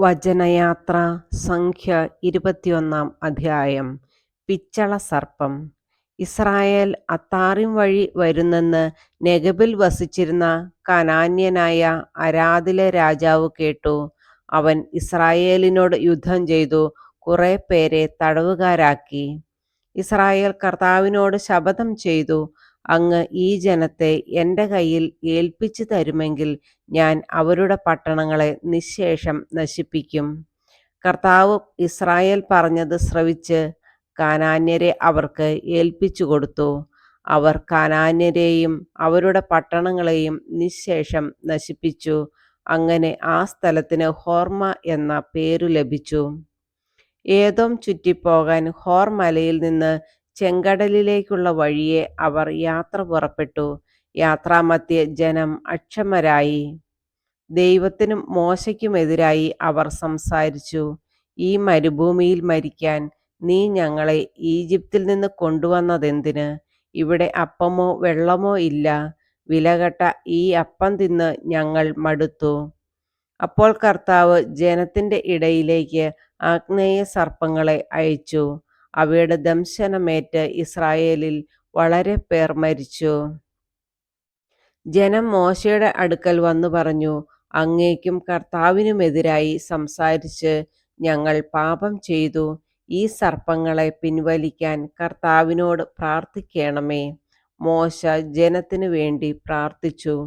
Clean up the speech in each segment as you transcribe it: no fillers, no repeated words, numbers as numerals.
വചനയാത്ര സംഖ്യ 21 പിച്ചള സർപ്പം. ഇസ്രായേൽ അത്താറിം വഴി വരുന്നെന്ന് നെഗബിൽ വസിച്ചിരുന്ന കനാന്യനായ അരാദിലെ രാജാവ് കേട്ടു. അവൻ ഇസ്രായേലിനോട് യുദ്ധം ചെയ്തു കുറെ പേരെ തടവുകാരാക്കി. ഇസ്രായേൽ കർത്താവിനോട് ശപഥം ചെയ്തു, അങ്ങ് ഈ ജനത്തെ എൻ്റെ കയ്യിൽ ഏൽപ്പിച്ചു തരുമെങ്കിൽ ഞാൻ അവരുടെ പട്ടണങ്ങളെ നിശ്ശേഷം നശിപ്പിക്കും. കർത്താവ് ഇസ്രായേൽ പറഞ്ഞത് ശ്രവിച്ച് കാനാന്യരെ അവർക്ക് ഏൽപ്പിച്ചു കൊടുത്തു. അവർ കാനാന്യരെയും അവരുടെ പട്ടണങ്ങളെയും നിശ്ശേഷം നശിപ്പിച്ചു. അങ്ങനെ ആ സ്ഥലത്തിന് ഹോർമ എന്ന പേരു ലഭിച്ചു. ഏദോം ചുറ്റിപ്പോകാൻ ഹോർ മലയിൽ നിന്ന് ചെങ്കടലിലേക്കുള്ള വഴിയെ അവർ യാത്ര പുറപ്പെട്ടു. യാത്രാമധ്യേ ജനം അക്ഷമരായി. ദൈവത്തിനും മോശയ്ക്കുമെതിരായി അവർ സംസാരിച്ചു. ഈ മരുഭൂമിയിൽ മരിക്കാൻ നീ ഞങ്ങളെ ഈജിപ്തിൽ നിന്ന് കൊണ്ടുവന്നതെന്തിന്? ഇവിടെ അപ്പമോ വെള്ളമോ ഇല്ല. വിലകെട്ട ഈ അപ്പം തിന്ന് ഞങ്ങൾ മടുത്തു. അപ്പോൾ കർത്താവ് ജനത്തിന്റെ ഇടയിലേക്ക് ആഗ്നേയ സർപ്പങ്ങളെ അയച്ചു. അവയുടെ ദംശനമേറ്റ് ഇസ്രായേലിൽ വളരെ പേർ മരിച്ചു. ജനം മോശയുടെ അടുക്കൽ വന്നു പറഞ്ഞു, അങ്ങേക്കും കർത്താവിനുമെതിരായി സംസാരിച്ച് ഞങ്ങൾ പാപം ചെയ്തു. ഈ സർപ്പങ്ങളെ പിൻവലിക്കാൻ കർത്താവിനോട് പ്രാർത്ഥിക്കണമേ. മോശ ജനത്തിനു വേണ്ടി പ്രാർത്ഥിച്ചു.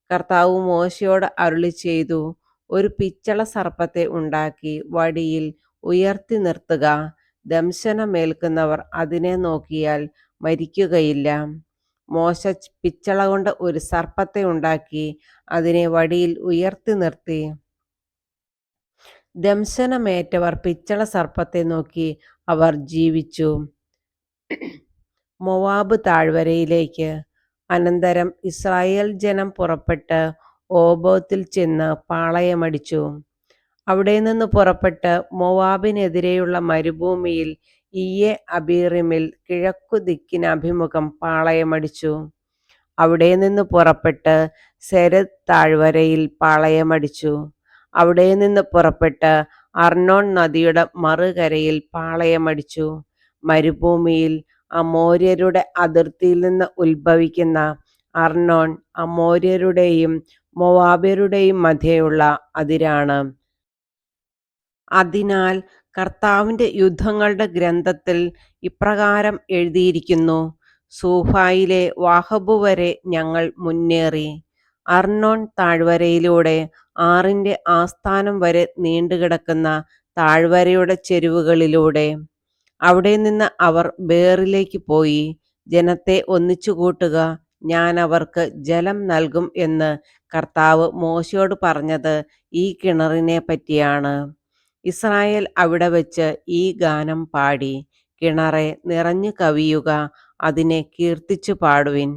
കർത്താവ് മോശയോട് അരുളി ചെയ്തു, ഒരു പിച്ചള സർപ്പത്തെ ഉണ്ടാക്കി വടിയിൽ ഉയർത്തി നിർത്തുക. ദംശനമേൽക്കുന്നവർ അതിനെ നോക്കിയാൽ മരിക്കുകയില്ല. മോശ പിച്ചള കൊണ്ട് ഒരു സർപ്പത്തെ ഉണ്ടാക്കി അതിനെ വടിയിൽ ഉയർത്തി നിർത്തി. ദംശനമേറ്റവർ പിച്ചള സർപ്പത്തെ നോക്കി അവർ ജീവിച്ചു. മോവാബ് താഴ്വരയിലേക്ക്. അനന്തരം ഇസ്രായേൽ ജനം പുറപ്പെട്ട് ഓബോത്തിൽ ചെന്ന് പാളയമടിച്ചു. അവിടെ നിന്ന് പുറപ്പെട്ട് മോവാബിനെതിരെയുള്ള മരുഭൂമിയിൽ ഇയ്യെ അബീറിമിൽ കിഴക്കു ദിക്കിനഭിമുഖം പാളയമടിച്ചു. അവിടെ നിന്ന് പുറപ്പെട്ട് സെരദ് താഴ്വരയിൽ പാളയമടിച്ചു. അവിടെ നിന്ന് പുറപ്പെട്ട് അർണോൺ നദിയുടെ മറുകരയിൽ പാളയമടിച്ചു. മരുഭൂമിയിൽ അമോര്യരുടെ അതിർത്തിയിൽ നിന്ന് ഉത്ഭവിക്കുന്ന അർണോൺ അമോര്യരുടെയും മോവാബ്യരുടെയും മധ്യേയുള്ള അതിരാണ്. അതിനാൽ കർത്താവിന്റെ യുദ്ധങ്ങളുടെ ഗ്രന്ഥത്തിൽ ഇപ്രകാരം എഴുതിയിരിക്കുന്നു, സൂഫായിലെ വാഹബു വരെ ഞങ്ങൾ മുന്നേറി. അർണോൺ താഴ്വരയിലൂടെ ആറിന്റെ ആസ്ഥാനം വരെ നീണ്ടുകിടക്കുന്ന താഴ്വരയുടെ ചെരുവുകളിലൂടെ. അവിടെ നിന്ന് അവർ ബേറിലേക്ക് പോയി. ജനത്തെ ഒന്നിച്ചു കൂട്ടുക, ഞാൻ അവർക്ക് ജലം നൽകും എന്ന് കർത്താവ് മോശയോട് പറഞ്ഞത് ഈ കിണറിനെ പറ്റിയാണ്. ഇസ്രായേൽ അവിടെ വെച്ച് ഈ ഗാനം പാടി, കിണറെ നിറഞ്ഞു കവിയുക, അതിനെ കീർത്തിച്ചു പാടുവിൻ.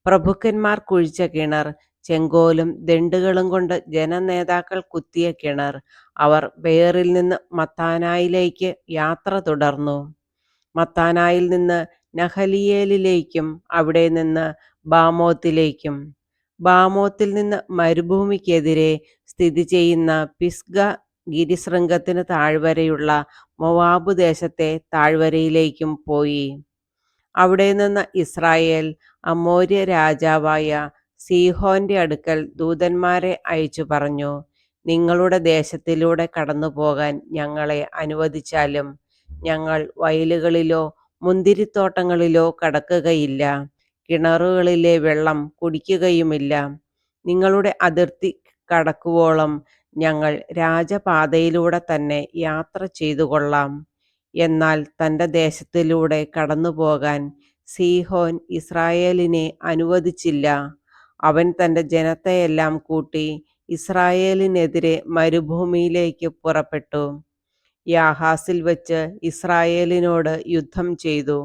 പ്രഭുക്കന്മാർ കുഴിച്ച കിണർ, ചെങ്കോലും ദണ്ഡുകളും കൊണ്ട് ജനനേതാക്കൾ കുത്തിയ കിണർ. അവർ ബേറിൽ നിന്ന് മത്താനായിലേക്ക് യാത്ര തുടർന്നു. മത്താനായിൽ നിന്ന് നഹലിയേലിലേക്കും അവിടെ നിന്ന് ബാമോത്തിലേക്കും. ബാമോത്തിൽ നിന്ന് മരുഭൂമിക്കെതിരെ സ്ഥിതി ചെയ്യുന്ന പിസ്ഗ ഗിരിശൃംഗത്തിന് താഴ്വരയുള്ള മോവാബ് ദേശത്തെ താഴ്വരയിലേക്കും പോയി. അവിടെ നിന്ന് ഇസ്രായേൽ അമോര്യ രാജാവായ സീഹോന്റെ അടുക്കൽ ദൂതന്മാരെ അയച്ചു പറഞ്ഞു, നിങ്ങളുടെ ദേശത്തിലൂടെ കടന്നു പോകാൻ ഞങ്ങളെ അനുവദിച്ചാലും ഞങ്ങൾ വയലുകളിലോ മുന്തിരിത്തോട്ടങ്ങളിലോ കടക്കുകയില്ല, കിണറുകളിലെ വെള്ളം കുടിക്കുകയുമില്ല. നിങ്ങളുടെ അതിർത്തി കടക്കുവോളം ഞങ്ങൾ രാജപാതയിലൂടെ തന്നെ യാത്ര ചെയ്തു കൊള്ളാം. എന്നാൽ തൻ്റെ ദേശത്തിലൂടെ കടന്നു പോകാൻ സീഹോൻ ഇസ്രായേലിനെ അനുവദിച്ചില്ല. അവൻ തൻ്റെ ജനത്തെയെല്ലാം കൂട്ടി ഇസ്രായേലിനെതിരെ മരുഭൂമിയിലേക്ക് പുറപ്പെട്ടു. യാഹാസിൽ വെച്ച് ഇസ്രായേലിനോട് യുദ്ധം ചെയ്തു.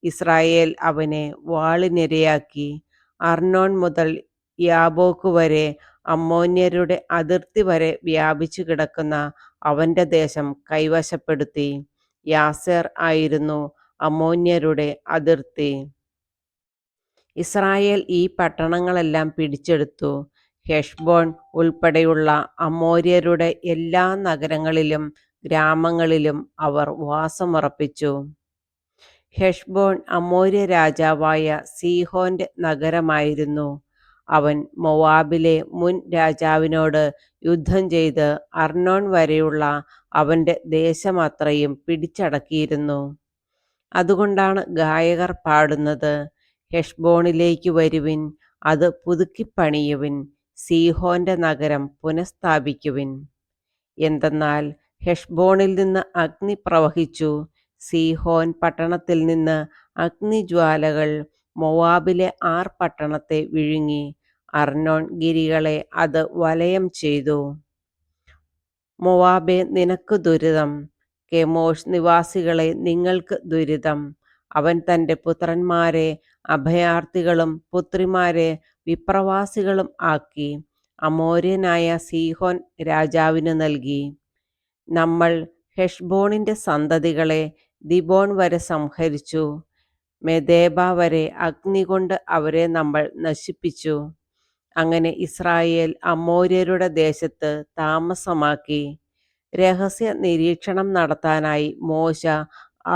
ഇസ്രായേൽ അവനെ വാളിനിരയാക്കി. അർണോൺ മുതൽ യാബോക്ക് വരെ അമ്മോന്യരുടെ അതിർത്തി വരെ വ്യാപിച്ചു കിടക്കുന്ന അവന്റെ ദേശം കൈവശപ്പെടുത്തി. യാസേർ ആയിരുന്നു അമ്മോന്യരുടെ അതിർത്തി. ഇസ്രായേൽ ഈ പട്ടണങ്ങളെല്ലാം പിടിച്ചെടുത്തു. ഹെഷ്ബോൺ ഉൾപ്പെടെയുള്ള അമോര്യരുടെ എല്ലാ നഗരങ്ങളിലും ഗ്രാമങ്ങളിലും അവർ വാസമുറപ്പിച്ചു. ഹെഷ്ബോൺ അമോര്യ രാജാവായ സീഹോന്റെ നഗരമായിരുന്നു. അവൻ മോവാബിലെ മുൻ രാജാവിനോട് യുദ്ധം ചെയ്ത് അർണോൻ വരെയുള്ള അവന്റെ ദേശമത്രയും പിടിച്ചടക്കിയിരുന്നു. അതുകൊണ്ടാണ് ഗായകർ പാടുന്നത്: ഹെഷ്ബോണിലേക്ക് വരുവിൻ, അത് പുതുക്കിപ്പണിയുവിൻ, സീഹോന്റെ നഗരം പുനഃസ്ഥാപിക്കുവിൻ. എന്തെന്നാൽ ഹെഷ്ബോണിൽ നിന്ന് അഗ്നി പ്രവഹിച്ചു, സീഹോൻ പട്ടണത്തിൽ നിന്ന് അഗ്നിജ്വാലകൾ മോവാബിലെ ആർ പട്ടണത്തെ വിഴുങ്ങി. അർണോൻ ഗിരികളെ അത് വലയം ചെയ്തു. മോവാബേ, നിനക്ക് ദുരിതം! കെമോഷ് നിവാസികളെ, നിങ്ങൾക്ക് ദുരിതം! അവൻ തൻ്റെ പുത്രന്മാരെ അഭയാർത്ഥികളും പുത്രിമാരെ വിപ്രവാസികളും ആക്കി അമോര്യനായ സീഹോൻ രാജാവിന് നൽകി. നമ്മൾ ഹെഷ്ബോണിന്റെ സന്തതികളെ ദിബോൺ വരെ സംഹരിച്ചു, മെദേബ വരെ അഗ്നികൊണ്ട് അവരെ നമ്മൾ നശിപ്പിച്ചു. അങ്ങനെ ഇസ്രായേൽ അമോര്യരുടെ ദേശത്ത് താമസമാക്കി. രഹസ്യ നിരീക്ഷണം നടത്താനായി മോശ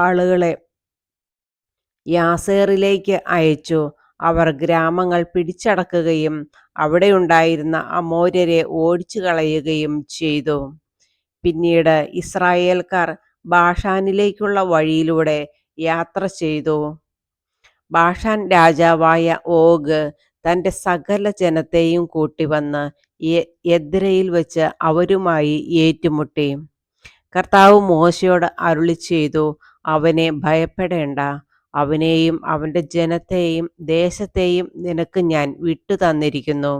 ആളുകളെ യാസേറിലേക്ക് അയച്ചു. അവർ ഗ്രാമങ്ങൾ പിടിച്ചടക്കുകയും അവിടെയുണ്ടായിരുന്ന അമോര്യരെ ഓടിച്ചു കളയുകയും ചെയ്തു. പിന്നീട് ഇസ്രായേൽക്കാർ ബാഷാനിലേക്കുള്ള വഴിയിലൂടെ യാത്ര ചെയ്തു. ബാഷാൻ രാജാവായ ഓഗ് തൻ്റെ സകല ജനത്തെയും കൂട്ടിവന്ന് എദ്രയിൽ വെച്ച് അവരുമായി ഏറ്റുമുട്ടി. കർത്താവ് മോശയോട് അരുളിച്ചെയ്തു: അവനെ ഭയപ്പെടേണ്ട, അവനെയും അവൻ്റെ ജനത്തെയും ദേശത്തെയും നിനക്ക് ഞാൻ വിട്ടു തന്നിരിക്കുന്നു.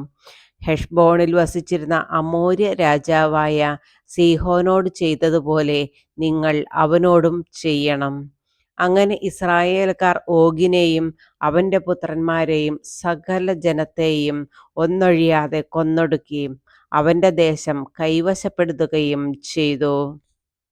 ഹെഷ്ബോണിൽ വസിച്ചിരുന്ന അമോര്യ രാജാവായ സീഹോനോട് ചെയ്തതുപോലെ നിങ്ങൾ അവനോടും ചെയ്യണം. അങ്ങനെ ഇസ്രായേൽക്കാർ ഓഗിനെയും അവൻ്റെ പുത്രന്മാരെയും സകല ജനത്തെയും ഒന്നൊഴിയാതെ കൊന്നൊടുക്കി അവൻ്റെ ദേശം കൈവശപ്പെടുത്തുകയും ചെയ്തു.